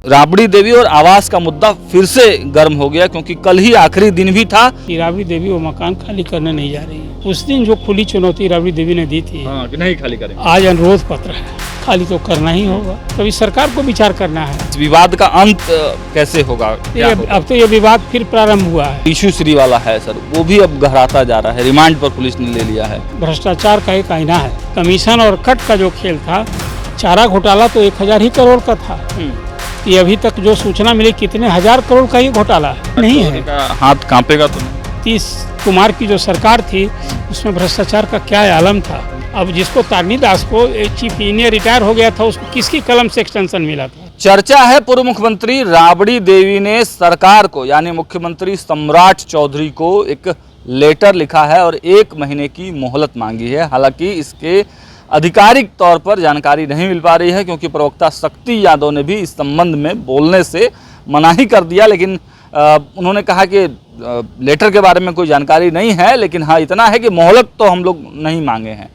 राबड़ी देवी और आवास का मुद्दा फिर से गर्म हो गया, क्योंकि कल ही आखिरी दिन भी था। राबड़ी देवी वो मकान खाली करने नहीं जा रही है। उस दिन जो खुली चुनौती राबड़ी देवी ने दी थी कि नहीं खाली करेंगे, आज अनुरोध पत्र है, खाली तो करना ही होगा। तो इस सरकार को विचार करना है। इस विवाद का अंत कैसे होगा? अब तो ये विवाद फिर प्रारंभ हुआ है। इशू श्री वाला है सर, वो भी अब गहराता जा रहा है। रिमांड पर पुलिस ने ले लिया है। भ्रष्टाचार का एक आईना है। कमीशन और कट का जो खेल था, चारा घोटाला तो 1000 ही करोड़ का था। ये अभी तक जो सूचना मिली कितने हजार करोड़ का ही घोटाला नहीं है। हाथ कांपेगा तो। 30 कुमार की जो सरकार थी उसमें भ्रष्टाचार का क्या आलम था। अब जिसको तारनी दास को चीफ इंजीनियर रिटायर हो गया था, उसको किसकी कलम से एक्सटेंशन मिला था? चर्चा है पूर्व मुख्यमंत्री राबड़ी देवी ने सरकार को, यानी मुख्यमंत्री सम्राट चौधरी को एक लेटर लिखा है और 1 महीने की मोहलत मांगी है। हालांकि इसके आधिकारिक तौर पर जानकारी नहीं मिल पा रही है, क्योंकि प्रवक्ता शक्ति यादव ने भी इस संबंध में बोलने से मनाही कर दिया। लेकिन उन्होंने कहा कि लेटर के बारे में कोई जानकारी नहीं है, लेकिन हाँ इतना है कि मोहलत तो हम लोग नहीं मांगे हैं।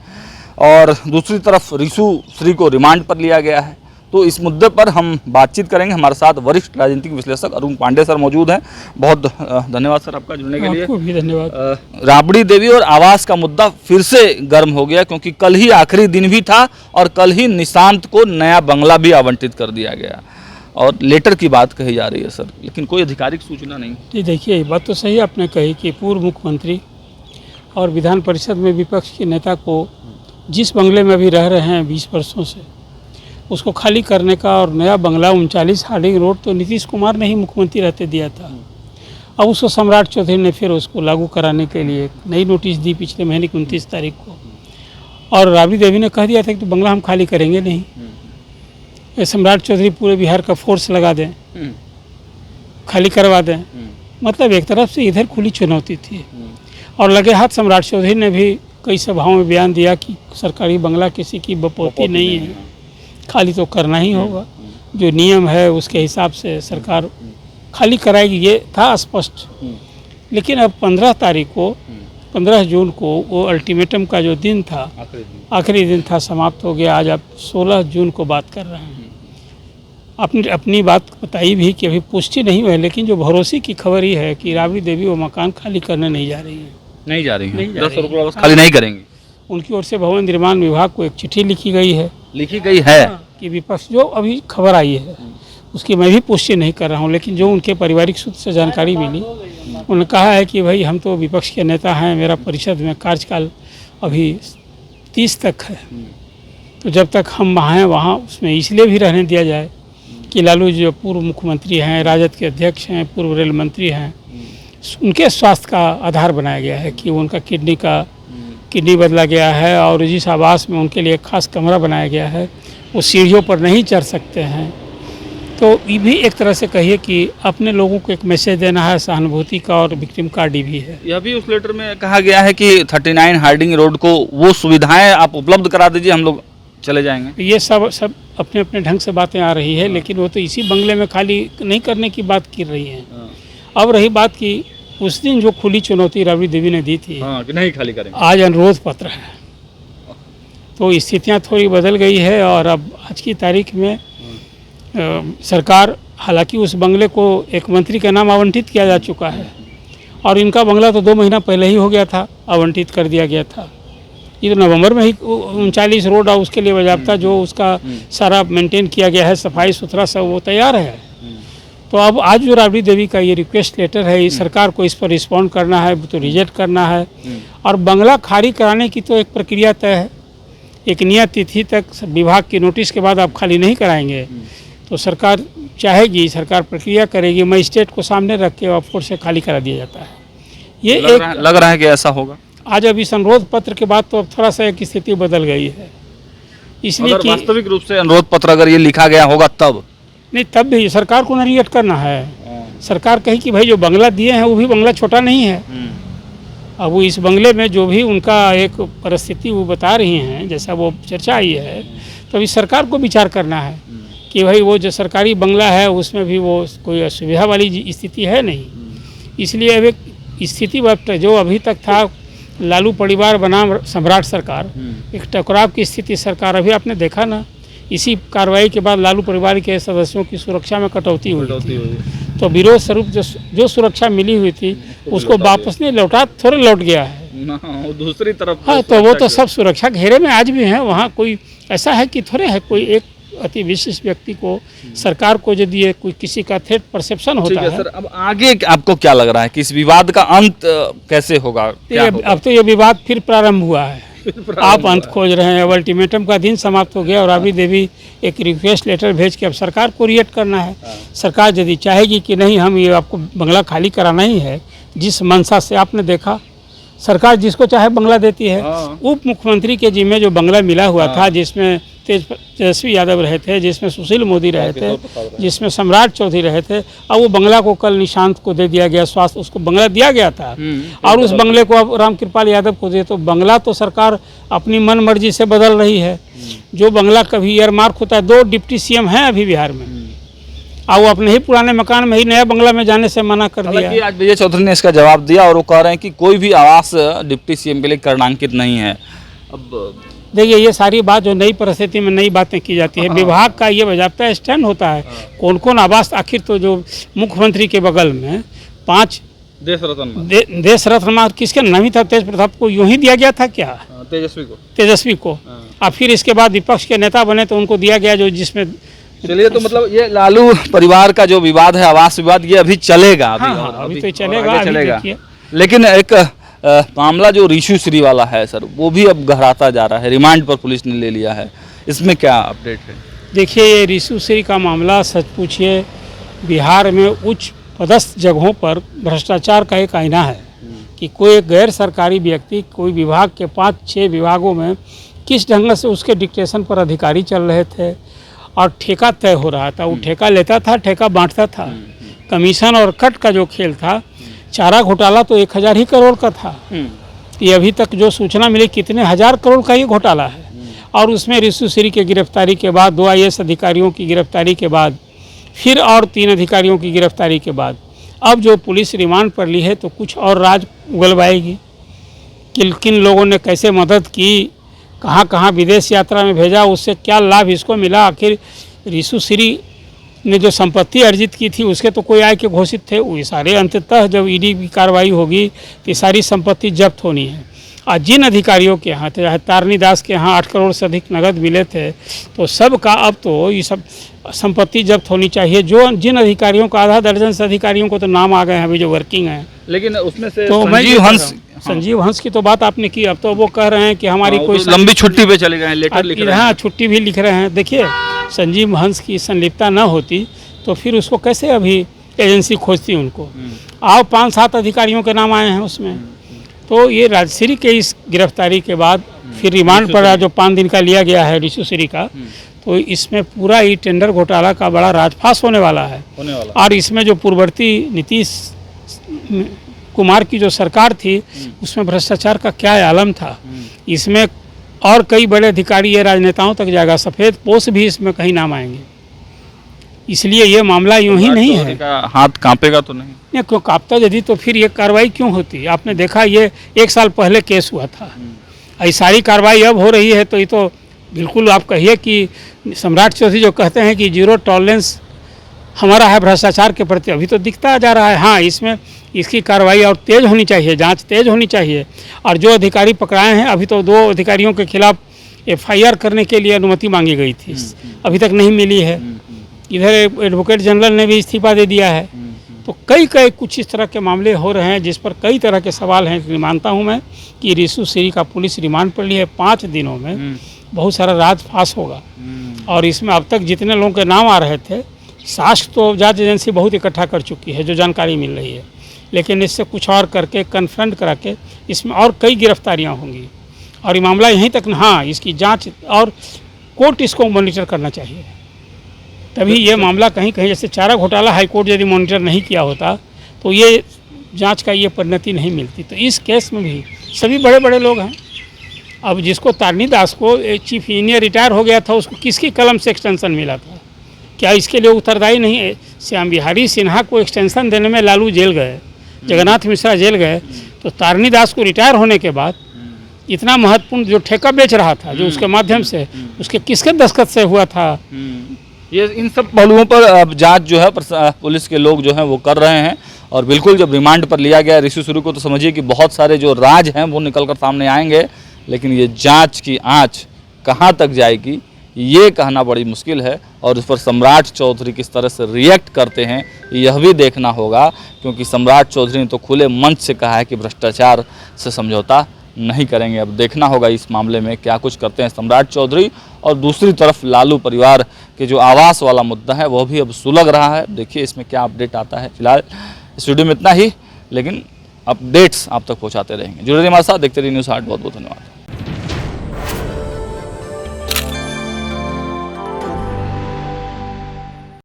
और दूसरी तरफ रिशु श्री को रिमांड पर लिया गया है। तो इस मुद्दे पर हम बातचीत करेंगे। हमारे साथ वरिष्ठ राजनीतिक विश्लेषक अरुण पांडे सर मौजूद हैं। बहुत धन्यवाद सर आपका जुड़ने के लिए। आपको भी धन्यवाद। राबड़ी देवी और आवास का मुद्दा फिर से गर्म हो गया, क्योंकि कल ही आखिरी दिन भी था और कल ही निशांत को नया बंगला भी आवंटित कर दिया गया और लेटर की बात कही जा रही है सर, लेकिन कोई आधिकारिक सूचना नहीं। जी देखिए, ये बात तो सही आपने कही कि पूर्व मुख्यमंत्री और विधान परिषद में विपक्ष के नेता को जिस बंगले में अभी रह रहे हैं 20 वर्षों से, उसको खाली करने का और नया बंगला 39 हार्डिंग रोड तो नीतीश कुमार ने ही मुख्यमंत्री रहते दिया था। अब उसको सम्राट चौधरी ने फिर उसको लागू कराने के लिए नई नोटिस दी पिछले महीने की 29 तारीख को। और राबड़ी देवी ने कह दिया था कि तो बंगला हम खाली करेंगे नहीं। ये सम्राट चौधरी पूरे बिहार का फोर्स लगा दें, खाली करवा दें। मतलब एक तरफ से इधर खुली चुनौती थी और लगे हाथ सम्राट चौधरी ने भी कई सभाओं में बयान दिया कि सरकारी बंगला किसी की बपोती नहीं है, खाली तो करना ही होगा। जो नियम है उसके हिसाब से सरकार खाली कराएगी, ये था स्पष्ट। लेकिन अब 15 जून को वो अल्टीमेटम का जो दिन था, आखिरी दिन था, समाप्त हो गया। आज आप 16 जून को बात कर रहे हैं। आपने अपनी बात बताई भी कि अभी पुष्टि नहीं हुई है, लेकिन जो भरोसे की खबर ये है कि राबड़ी देवी वो मकान खाली करने नहीं जा रही है। नहीं जा रही है, 10 रुपये खाली नहीं करेंगे। उनकी ओर से भवन निर्माण विभाग को एक चिट्ठी लिखी गई है कि विपक्ष, जो अभी खबर आई है उसकी मैं भी पुष्टि नहीं कर रहा हूं, लेकिन जो उनके पारिवारिक सूत्र से जानकारी मिली, उन्होंने कहा है कि भाई हम तो विपक्ष के नेता हैं, मेरा परिषद में कार्यकाल अभी 30 तक है, तो जब तक हम वहाँ हैं वहाँ उसमें इसलिए भी रहने दिया जाए कि लालू जी जो पूर्व मुख्यमंत्री हैं, राजद के अध्यक्ष हैं, पूर्व रेल मंत्री हैं, उनके स्वास्थ्य का आधार बनाया गया है कि उनका किडनी बदला गया है और जिस आवास में उनके लिए खास कमरा बनाया गया है वो सीढ़ियों पर नहीं चढ़ सकते हैं। तो ये भी एक तरह से कहिए कि अपने लोगों को एक मैसेज देना है सहानुभूति का, और विक्टिम कार्ड भी है। यह भी उस लेटर में कहा गया है कि 39 हार्डिंग रोड को वो सुविधाएं आप उपलब्ध करा दीजिए, हम लोग चले जाएंगे। ये सब अपने अपने ढंग से बातें आ रही है, लेकिन वो तो इसी बंगले में खाली नहीं करने की बात कर रही है। अब रही बात कि उस दिन जो खुली चुनौती राबड़ी देवी ने दी थी कि नहीं खाली करेंगे, आज अनुरोध पत्र है। तो स्थितियां थोड़ी बदल गई है और अब आज की तारीख में सरकार, हालांकि उस बंगले को एक मंत्री का नाम आवंटित किया जा चुका है और इनका बंगला तो 2 महीना पहले ही हो गया था, आवंटित कर दिया गया था। ये तो नवंबर में ही 39 रोड और उसके लिए बाज़ाब्ता जो उसका सारा मेंटेन किया गया है, सफाई सुथरा सब वो तैयार है। तो अब आज जो राबड़ी देवी का ये रिक्वेस्ट लेटर है, इस सरकार को इस पर रिस्पॉन्ड करना है, तो रिजेक्ट करना है। और बंगला खाली कराने की तो एक प्रक्रिया तय है, एक नियत तिथि तक विभाग की नोटिस के बाद आप खाली नहीं कराएंगे तो सरकार चाहेगी, सरकार प्रक्रिया करेगी, मजिस्ट्रेट को सामने रख के ऑफकोर्स से खाली करा दिया जाता है। ये लग रहा है कि ऐसा होगा। आज अब इस अनुरोध पत्र के बाद तो अब थोड़ा सा एक स्थिति बदल गई है, इसलिए कि वास्तविक रूप से अनुरोध पत्र अगर ये लिखा गया होगा तब नहीं, तब भी सरकार को रिजेक्ट करना है। सरकार कही कि भाई जो बंगला दिए हैं वो भी बंगला छोटा नहीं है। अब वो इस बंगले में जो भी उनका एक परिस्थिति वो बता रही हैं, जैसा वो चर्चा आई है, तो अभी सरकार को विचार करना है कि भाई वो जो सरकारी बंगला है उसमें भी वो कोई असुविधा वाली स्थिति है नहीं। इसलिए अब एक स्थिति जो अभी तक था, लालू परिवार बनाम सम्राट सरकार, एक टकराव की स्थिति सरकार, अभी आपने देखा ना इसी कार्रवाई के बाद लालू परिवार के सदस्यों की सुरक्षा में कटौती हुई थी। तो विरोध स्वरूप जो सुरक्षा मिली हुई थी उसको वापस नहीं लौटा, थोड़े लौट गया है। दूसरी तरफ हाँ, तो वो तो सब सुरक्षा घेरे में आज भी हैं। वहाँ कोई ऐसा है कि थोड़े है कोई एक अति विशिष्ट व्यक्ति को, सरकार को यदि ये कोई किसी का थ्रेट परसेप्शन होता है। सर, अब आगे आपको क्या लग रहा है कि इस विवाद का अंत कैसे होगा? अब तो ये विवाद फिर प्रारंभ हुआ है। आप अंत खोज रहे हैं। अब अल्टीमेटम का दिन समाप्त हो गया और राबड़ी देवी एक रिक्वेस्ट लेटर भेज के अब सरकार को रिएक्ट करना है। सरकार यदि चाहेगी कि नहीं हम ये आपको बंगला खाली कराना ही है, जिस मंशा से आपने देखा सरकार जिसको चाहे बंगला देती है। उप मुख्यमंत्री के जिम्मे जो बंगला मिला हुआ था, जिसमें तेजस्वी यादव रहे थे, जिसमें सुशील मोदी रहे थे, जिसमें सम्राट चौधरी रहे थे, अब वो बंगला को कल निशांत को दे दिया गया। स्वास्थ्य उसको बंगला दिया गया था और उस बंगले को अब रामकृपाल यादव को दे। तो बंगला तो सरकार अपनी मन मर्जी से बदल रही है। जो बंगला कभी ईयरमार्क होता है, 2 डिप्टी सीएम हैं अभी बिहार में, और वो अपने ही पुराने मकान में ही नया बंगला में जाने से मना कर दिया। आज विजय चौधरी ने इसका जवाब दिया और वो कह रहे हैं कि कोई भी आवास डिप्टी सीएम के लिए करणांकित नहीं है। अब देखिए, ये सारी बात जो नई परिस्थिति में नई बातें की जाती है, विभाग का ये बजाबता स्टैंड होता है। कौन कौन आवास, आखिर तो जो मुख्यमंत्री के बगल में 5 देश रत्न देश रत्न किसके नाम ही था? तेज प्रताप को यूं ही दिया गया था क्या? तेजस्वी को। और फिर इसके बाद विपक्ष के नेता बने तो उनको दिया गया, जो जिसमें चलिए, तो मतलब ये लालू परिवार का जो विवाद है, आवास विवाद, ये अभी चलेगा। अभी तो चलेगा। लेकिन एक मामला जो ऋषु श्री वाला है सर, वो भी अब गहराता जा रहा है। रिमांड पर पुलिस ने ले लिया है, इसमें क्या अपडेट है? देखिए, ये ऋषु श्री का मामला सच पूछिए बिहार में उच्च पदस्थ जगहों पर भ्रष्टाचार का एक आईना है कि कोई एक गैर सरकारी व्यक्ति कोई विभाग के 5-6 विभागों में किस ढंग से उसके डिक्टेशन पर अधिकारी चल रहे थे और ठेका तय हो रहा था। वो ठेका लेता था, ठेका बांटता था। कमीशन और कट का जो खेल था, चारा घोटाला तो 1000 ही करोड़ का था। ये अभी तक जो सूचना मिली कितने हजार करोड़ का ये घोटाला है। और उसमें ऋषु श्री के गिरफ्तारी के बाद, 2 IAS अधिकारियों की गिरफ्तारी के बाद, फिर और 3 अधिकारियों की गिरफ्तारी के बाद अब जो पुलिस रिमांड पर ली है, तो कुछ और राज उगलवाएगी। किन लोगों ने कैसे मदद की, कहाँ कहाँ विदेश यात्रा में भेजा, उससे क्या लाभ इसको मिला। आखिर ऋषु श्री ने जो संपत्ति अर्जित की थी उसके तो कोई आय के घोषित थे, वो सारे अंततः जब ईडी की कार्रवाई होगी तो सारी संपत्ति जब्त होनी है। और जिन अधिकारियों के यहाँ थे, तारनी दास के यहाँ 8 करोड़ से अधिक नगद मिले थे, तो सब का अब तो ये सब संपत्ति जब्त होनी चाहिए। जिन अधिकारियों को, आधा दर्जन से अधिकारियों को तो नाम आ गए हैं अभी जो वर्किंग हैं। लेकिन उसमें से तो संजीव हंस की तो बात आपने की। अब तो वो कह रहे हैं कि हमारी कोई लंबी छुट्टी पे चले गए, लेटर लिख रहे हैं। हाँ, छुट्टी भी लिख रहे हैं। देखिए, संजीव हंस की संलिप्तता न होती तो फिर उसको कैसे अभी एजेंसी खोजती उनको। आओ 5-7 अधिकारियों के नाम आए हैं उसमें। तो ये राजश्री के इस गिरफ्तारी के बाद फिर रिमांड पर जो 5 दिन का लिया गया है ऋषु श्री का, तो इसमें पूरा ये टेंडर घोटाला का बड़ा राजफास होने वाला है। और इसमें जो पूर्ववर्ती नीतीश कुमार की जो सरकार थी, उसमें भ्रष्टाचार का क्या आलम था। इसमें और कई बड़े अधिकारी ये राजनेताओं तक जाएगा, सफ़ेद पोश भी इसमें कहीं नाम आएंगे। इसलिए ये मामला यूं ही नहीं है। हाथ कांपेगा तो नहीं, क्यों कांपता यदि तो फिर ये कार्रवाई क्यों होती? आपने देखा ये 1 साल पहले केस हुआ था, ऐसी सारी कार्रवाई अब हो रही है। तो ये तो बिल्कुल आप कहिए कि सम्राट चौधरी जो कहते हैं कि 0 टॉलरेंस हमारा है भ्रष्टाचार के प्रति, अभी तो दिखता जा रहा है। हाँ, इसमें इसकी कार्रवाई और तेज़ होनी चाहिए, जांच तेज़ होनी चाहिए। और जो अधिकारी पकड़ाए हैं, अभी तो 2 अधिकारियों के खिलाफ FIR करने के लिए अनुमति मांगी गई थी, अभी तक नहीं मिली है। इधर एडवोकेट जनरल ने भी इस्तीफा दे दिया है। तो कई कुछ इस तरह के मामले हो रहे हैं जिस पर कई तरह के सवाल हैं। मानता हूं मैं कि ऋषु श्री का पुलिस रिमांड पर ली है। 5 दिनों में बहुत सारा राजफास होगा। और इसमें अब तक जितने लोगों के नाम आ रहे थे, साक्ष्य तो जांच एजेंसी बहुत इकट्ठा कर चुकी है, जो जानकारी मिल रही है। लेकिन इससे कुछ और करके कन्फ्रंट करा के इसमें और कई गिरफ्तारियां होंगी। और ये मामला यहीं तक, हाँ, इसकी जांच और कोर्ट इसको मॉनिटर करना चाहिए। तभी ये मामला कहीं जैसे चारा घोटाला हाईकोर्ट यदि मॉनिटर नहीं किया होता तो ये जांच का ये परिणति नहीं मिलती। तो इस केस में भी सभी बड़े बड़े लोग हैं। अब जिसको तारनी दास को चीफ इंजीनियर रिटायर हो गया था, उसको किसकी कलम से एक्सटेंशन मिला था? क्या इसके लिए उत्तरदायी नहीं है? श्याम बिहारी सिन्हा को एक्सटेंशन देने में लालू जेल गए, जगन्नाथ मिश्रा जेल गए, तो तारनी दास को रिटायर होने के बाद इतना महत्वपूर्ण जो ठेका बेच रहा था, जो उसके माध्यम से उसके किसके दस्तखत से हुआ था। ये इन सब पहलुओं पर अब जांच जो है पुलिस के लोग जो हैं वो कर रहे हैं। और बिल्कुल जब रिमांड पर लिया गया ऋषि सूरी को, तो समझिए कि बहुत सारे जो राज हैं वो निकल कर सामने आएंगे, लेकिन ये जांच की आंच कहाँ तक जाएगी ये कहना बड़ी मुश्किल है। और इस पर सम्राट चौधरी किस तरह से रिएक्ट करते हैं यह भी देखना होगा, क्योंकि सम्राट चौधरी ने तो खुले मंच से कहा है कि भ्रष्टाचार से समझौता नहीं करेंगे। अब देखना होगा इस मामले में क्या कुछ करते हैं सम्राट चौधरी। और दूसरी तरफ लालू परिवार के जो आवास वाला मुद्दा है वह भी अब सुलग रहा है। देखिए इसमें क्या अपडेट आता है। फिलहाल इस वीडियो में इतना ही, लेकिन अपडेट्स आप तक पहुंचाते रहेंगे। जुड़े रहिए हमारे साथ, देखते रहिए न्यूज़ 8। बहुत बहुत धन्यवाद।